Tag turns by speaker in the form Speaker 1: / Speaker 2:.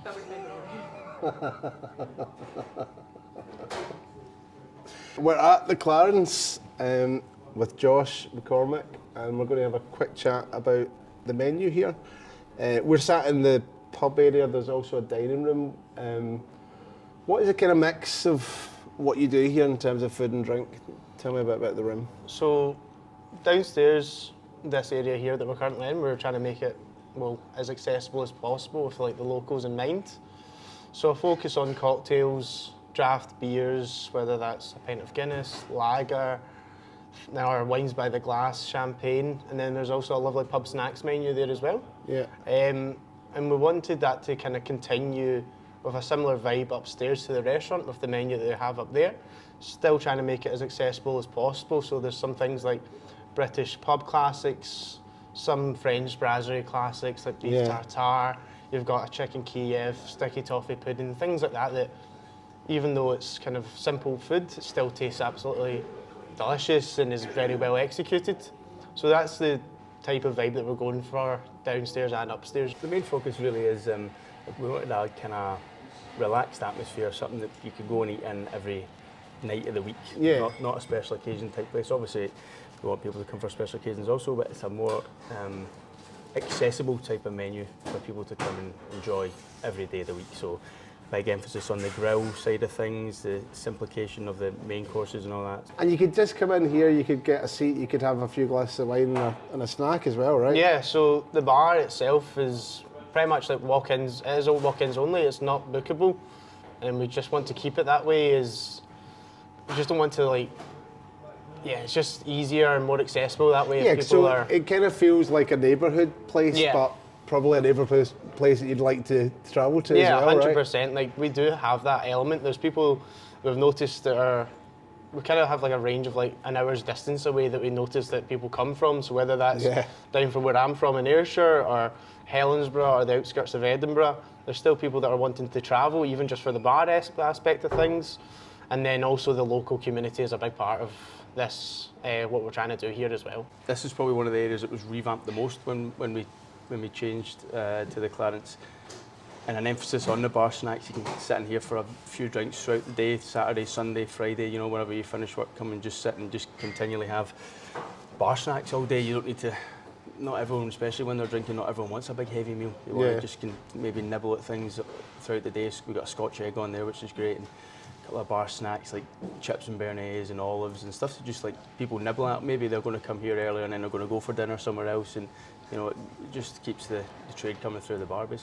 Speaker 1: That was my
Speaker 2: We're at the Clarence with Josh McCormick, and we're going to have a quick chat about the menu here. We're sat in the pub area. There's also a dining room. What is the kind of mix of what you do here in terms of food and drink? Tell me a bit about the room.
Speaker 3: So downstairs, this area here that we're currently in, we're trying to make it as accessible as possible with like the locals in mind. So a focus on cocktails, draft beers, whether that's a pint of Guinness, lager, now our wines by the glass, champagne, and then there's also a lovely pub snacks menu there as well.
Speaker 2: Yeah.
Speaker 3: And we wanted that to kind of continue with a similar vibe upstairs to the restaurant with the menu that they have up there. Still trying to make it as accessible as possible. So there's some things like British pub classics, some French brasserie classics like beef tartare. You've got a chicken Kyiv, sticky toffee pudding, things like that that even though it's kind of simple food, it still tastes absolutely delicious and is very well executed. So that's the type of vibe that we're going for downstairs and upstairs.
Speaker 4: The main focus really is we wanted a kind of relaxed atmosphere, something that you could go and eat in every night of the week.
Speaker 2: Yeah.
Speaker 4: Not a special occasion type place. Obviously, we want people to come for special occasions also, but it's a more accessible type of menu for people to come and enjoy every day of the week. So big emphasis on the grill side of things, the simplification of the main courses and all that.
Speaker 2: And you could just come in here, you could get a seat, you could have a few glasses of wine and a snack as well, right?
Speaker 3: Yeah, so the bar itself is pretty much like walk-ins. It is all walk-ins only, it's not bookable. And we just want to keep it that way. We just don't want to it's just easier and more accessible that way.
Speaker 2: Yeah,
Speaker 3: if people
Speaker 2: so
Speaker 3: are...
Speaker 2: it kind of feels like a neighbourhood place, but probably a neighbourhood place that you'd like to travel to as well,
Speaker 3: 100%.
Speaker 2: right?
Speaker 3: Like we do have that element. There's people we've noticed that we kind of have like a range of like an hour's distance away that we notice that people come from. So whether that's down from where I'm from in Ayrshire or Helensburgh or the outskirts of Edinburgh, there's still people that are wanting to travel even just for the bar aspect of things. And then also the local community is a big part of this, what we're trying to do here as well.
Speaker 4: This is probably one of the areas that was revamped the most when we changed to the Clarence. And an emphasis on the bar snacks. You can sit in here for a few drinks throughout the day, Saturday, Sunday, Friday, you know, whenever you finish work, come and just sit and just continually have bar snacks all day. You don't need to, not everyone, especially when they're drinking, not everyone wants a big heavy meal. You want to just can maybe nibble at things throughout the day. So we've got a Scotch egg on there, which is great. And a couple of bar snacks like chips and béarnaise and olives and stuff to just like people nibble at. Maybe they're going to come here earlier and then they're going to go for dinner somewhere else, and you know, it just keeps the trade coming through the bar basically.